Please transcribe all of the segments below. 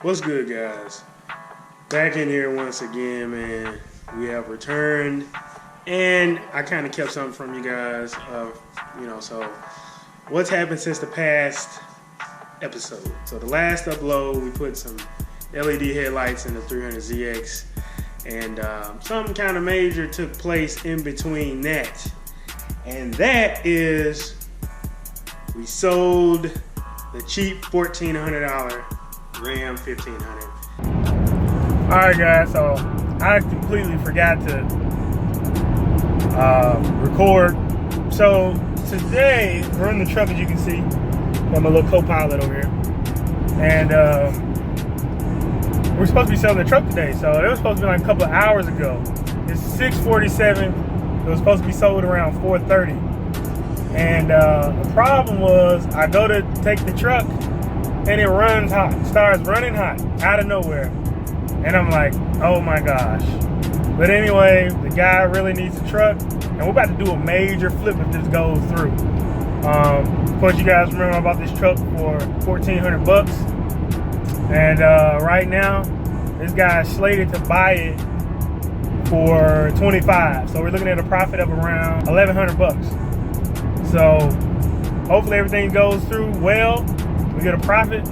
What's good, guys? Back in here once again, man. We have returned, and I kind of kept something from you guys. So what's happened since the past episode? So the last upload, we put some LED headlights in the 300ZX, and something kind of major took place in between that, and that is we sold the cheap $1,400 Ram 1500. Alright guys, so I completely forgot to record. So today we're in the truck, as you can see. Got my little co-pilot over here. And we're supposed to be selling the truck today. So it was supposed to be like a couple of hours ago. It's 6:47. It was supposed to be sold around 4:30. And the problem was I go to take the truck and it runs hot, starts running hot out of nowhere. And I'm like, oh my gosh. But anyway, the guy really needs a truck, and we're about to do a major flip if this goes through. Of course, you guys remember I bought this truck for $1,400, and right now, this guy is slated to buy it for $25. So we're looking at a profit of around $1,100. So hopefully everything goes through well. We get a profit,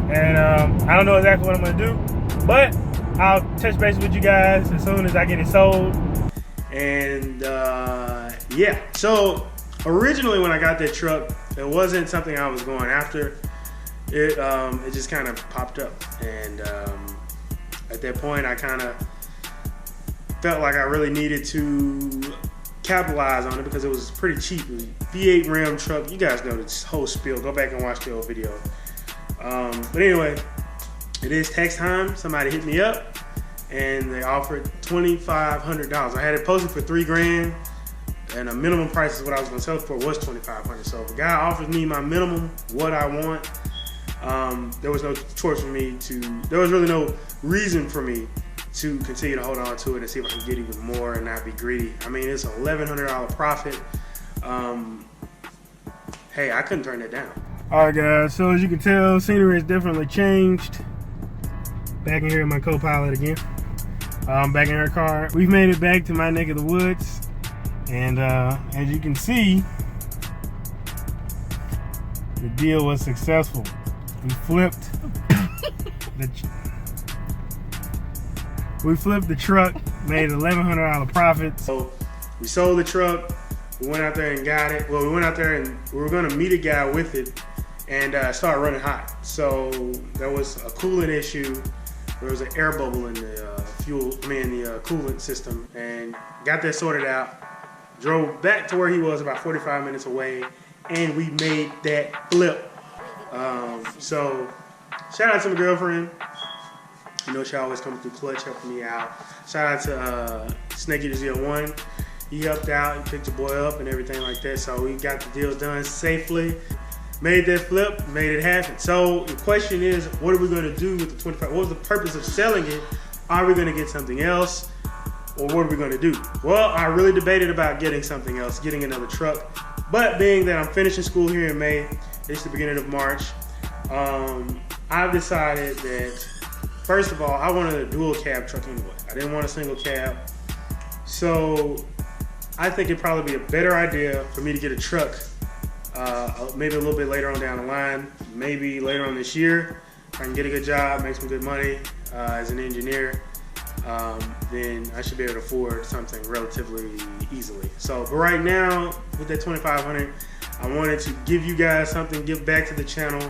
and I don't know exactly what I'm gonna do, but I'll touch base with you guys as soon as I get it sold. And yeah, so originally when I got that truck, it wasn't something I was going after. It just kind of popped up, and at that point I kind of felt like I really needed to capitalize on it because it was pretty cheap. It was a V8 Ram truck. You guys know this whole spiel. Go back and watch the old video. But anyway, it is tax time. Somebody hit me up and they offered $2,500. I had it posted for $3,000, and the minimum price is what I was gonna sell it for was $2,500. So if a guy offers me my minimum, what I want, there was no choice for me to, there was really no reason for me to continue to hold on to it and see if I can get even more and not be greedy. I mean, it's an $1,100 profit. Hey, I couldn't turn that down. All right, guys, so as you can tell, scenery has definitely changed. Back in here with my co-pilot again. Back in her car. We've made it back to my neck of the woods. And as you can see, the deal was successful. We flipped the truck, made $1,100 profit. So we sold the truck, we went out there and got it. Well, we went out there and we were gonna meet a guy with it, and started running hot. So there was a coolant issue. There was an air bubble in the coolant system, and got that sorted out. Drove back to where he was about 45 minutes away, and we made that flip. So shout out to my girlfriend. You know, she always comes through clutch, helping me out. Shout out to Snake Eater 01. He helped out and picked the boy up and everything like that. So we got the deal done safely. Made that flip, made it happen. So the question is, what are we gonna do with the 25? What was the purpose of selling it? Are we gonna get something else? Or what are we gonna do? Well, I really debated about getting something else, getting another truck. But being that I'm finishing school here in May, it's the beginning of March, I've decided that, first of all, I wanted a dual cab truck anyway. I didn't want a single cab. So I think it'd probably be a better idea for me to get a truck maybe a little bit later on down the line, maybe later on this year. If I can get a good job, make some good money as an engineer, then I should be able to afford something relatively easily. So, but right now, with that $2,500, I wanted to give you guys something, give back to the channel,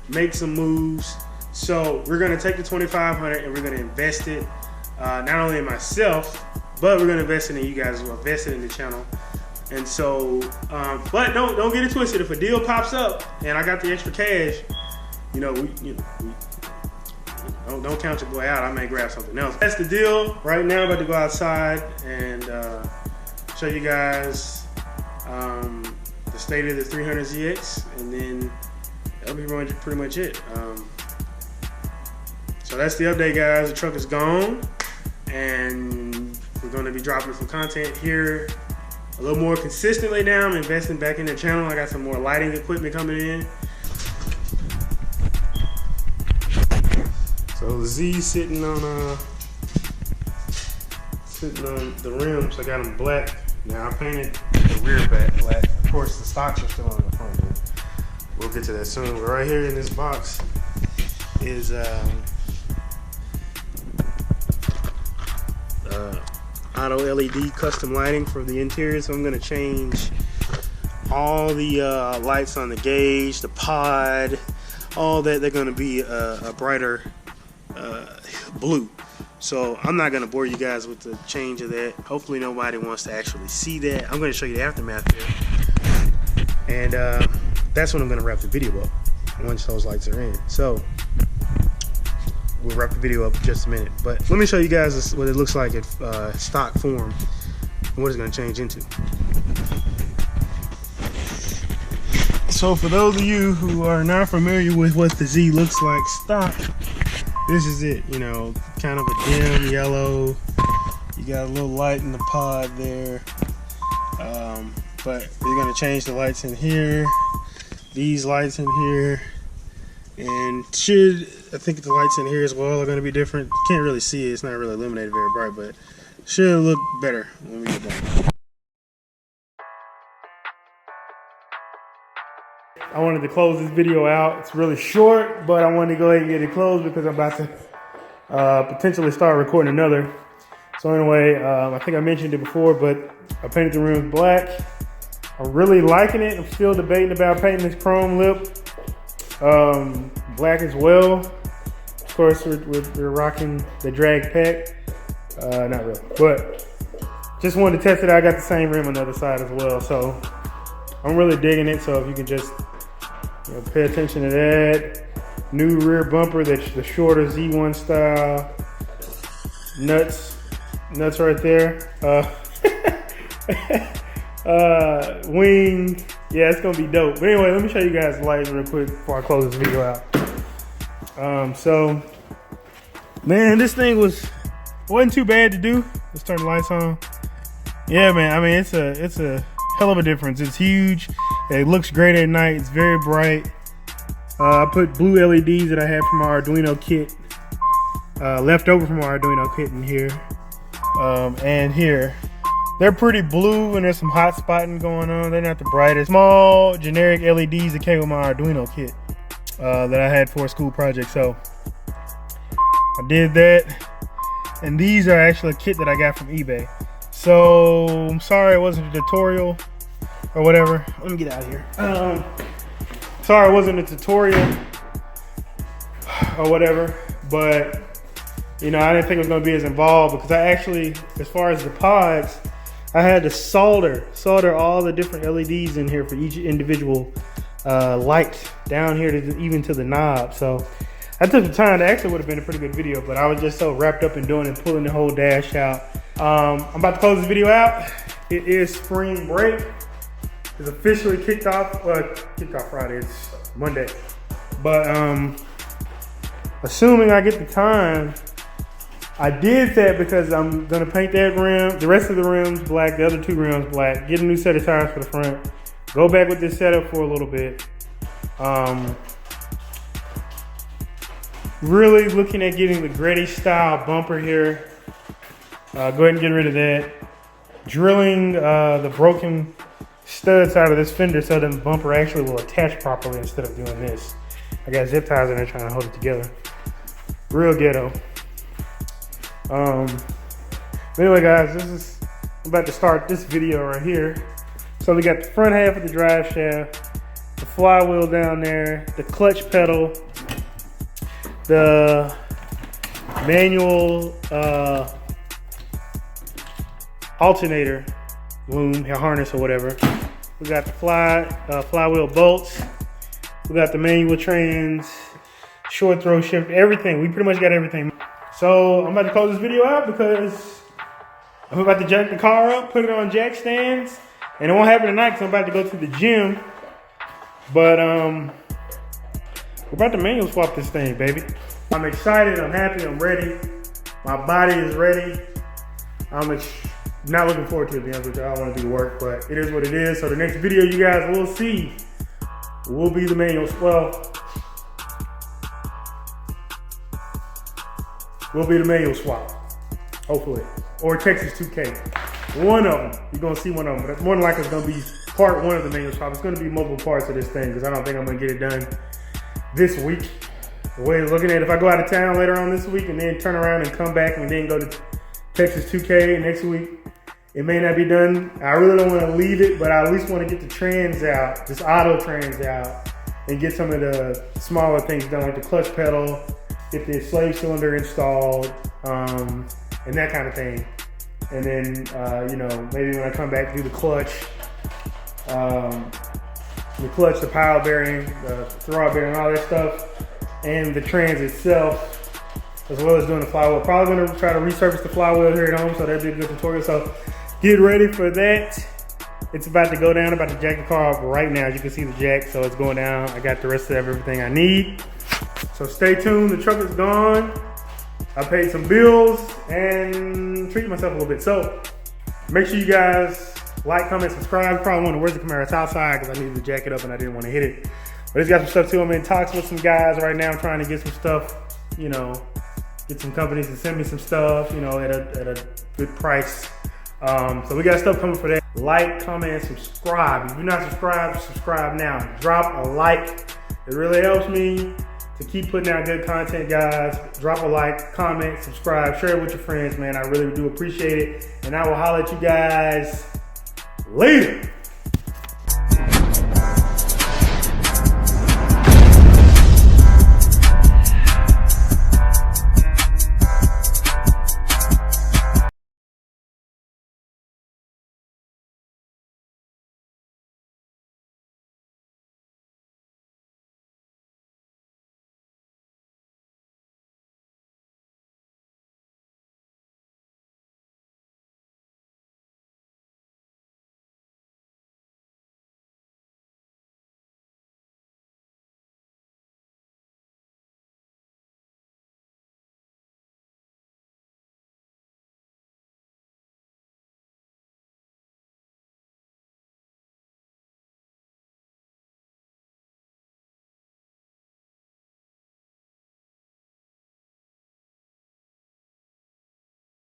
make some moves. So we're gonna take the $2,500 and we're gonna invest it, not only in myself, but we're gonna invest it in you guys as well, invest it in the channel. And so, but don't get it twisted. If a deal pops up and I got the extra cash, don't count your boy out. I may grab something else. That's the deal. Right now, I'm about to go outside and show you guys the state of the 300ZX, and then that'll be pretty much it. So that's the update, guys. The truck is gone, and we're going to be dropping some content here a little more consistently now. I'm investing back in the channel. I got some more lighting equipment coming in. little Z sitting on the rims. I got them black. Now I painted the rear back black. Of course, the stocks are still on the front end. We'll get to that soon. But right here in this box is auto LED custom lighting for the interior. So I'm gonna change all the lights on the gauge, the pod, all that. They're gonna be a brighter blue. So I'm not gonna bore you guys with the change of that. Hopefully nobody wants to actually see that. I'm gonna show you the aftermath there. And that's when I'm gonna wrap the video up, once those lights are in. So we'll wrap the video up in just a minute. But let me show you guys what it looks like at stock form and what it's gonna change into. So for those of you who are not familiar with what the Z looks like stock, this is it. You know, kind of a dim yellow. You got a little light in the pod there. But we're gonna change the lights in here, these lights in here, and I think the lights in here as well are gonna be different. You can't really see it, it's not really illuminated very bright, but should look better when we get done. I wanted to close this video out. It's really short, but I wanted to go ahead and get it closed because I'm about to potentially start recording another. So anyway, I think I mentioned it before, but I painted the rims black. I'm really liking it. I'm still debating about painting this chrome lip black as well. Of course, we're rocking the drag pack. Not really, but just wanted to test it out. I got the same rim on the other side as well, so I'm really digging it. So if you can just pay attention to that. New rear bumper, that's the shorter Z1 style. Nuts right there. Wing, yeah, it's gonna be dope. But anyway, let me show you guys the lights real quick before I close this video out. So, man, this thing wasn't too bad to do. Let's turn the lights on. Yeah, man, I mean, it's a hell of a difference. It's huge. It looks great at night. It's very bright. I put blue LEDs that I had from our Arduino kit, left over from our Arduino kit in here, and here. They're pretty blue and there's some hot spotting going on. They're not the brightest. Small generic LEDs that came with my Arduino kit that I had for a school project. So I did that. And these are actually a kit that I got from eBay. So I'm sorry it wasn't a tutorial or whatever. Let me get out of here. Sorry it wasn't a tutorial or whatever, but you know, I didn't think it was gonna be as involved because I actually, as far as the pods, I had to solder all the different LEDs in here for each individual light down here to even to the knob. So I took the time. That actually would have been a pretty good video, but I was just so wrapped up in doing it, pulling the whole dash out. I'm about to close this video out. It is spring break. It's officially kicked off. Well, kicked off Friday. It's Monday. But assuming I get the time, I did that because I'm gonna paint that rim, the rest of the rims black, the other two rims black, get a new set of tires for the front, go back with this setup for a little bit. Really looking at getting the Gretty style bumper here. Go ahead and get rid of that. Drilling the broken studs out of this fender so that the bumper actually will attach properly instead of doing this. I got zip ties in there trying to hold it together. Real ghetto. Anyway guys, I'm about to start this video right here. So we got the front half of the drive shaft, the flywheel down there, the clutch pedal, the manual alternator loom, harness or whatever. We got the flywheel bolts. We got the manual trans, short throw shift, everything. We pretty much got everything. So I'm about to close this video out because I'm about to jack the car up, put it on jack stands, and it won't happen tonight because I'm about to go to the gym. But we're about to manual swap this thing, baby. I'm excited, I'm happy, I'm ready. My body is ready. I'm not looking forward to it, to be honest with you. I don't want to do the work, but it is what it is. So the next video you guys will see will be the manual. Well, will be the manual swap, hopefully, or Texas 2K. One of them, you're gonna see one of them, but more than likely it's gonna be part one of the manual swap. It's gonna be multiple parts of this thing because I don't think I'm gonna get it done this week. The way it's looking at it, if I go out of town later on this week and then turn around and come back and then go to Texas 2K next week, it may not be done. I really don't want to leave it, but I at least want to get the trans out, this auto trans out, and get some of the smaller things done, like the clutch pedal, get the slave cylinder installed, and that kind of thing. And then, maybe when I come back, do the clutch, the power bearing, the throttle bearing, all that stuff, and the trans itself, as well as doing the flywheel. Probably gonna try to resurface the flywheel here at home, so that'd be a good tutorial. So get ready for that. It's about to go down, about to jack the car off right now. As you can see the jack, so it's going down. I got the rest of everything I need. So stay tuned, the truck is gone. I paid some bills and treated myself a little bit. So make sure you guys like, comment, subscribe. You probably wonder where's the Camaro. It's outside because I needed to jack it up and I didn't want to hit it. But it's got some stuff too. I'm in talks with some guys right now. I'm trying to get some stuff, get some companies to send me some stuff, at a good price. So we got stuff coming for that. Like, comment, and subscribe. If you're not subscribed, subscribe now. Drop a like. It really helps me to keep putting out good content, guys. Drop a like, comment, subscribe, share it with your friends, man. I really do appreciate it. And I will holler at you guys later.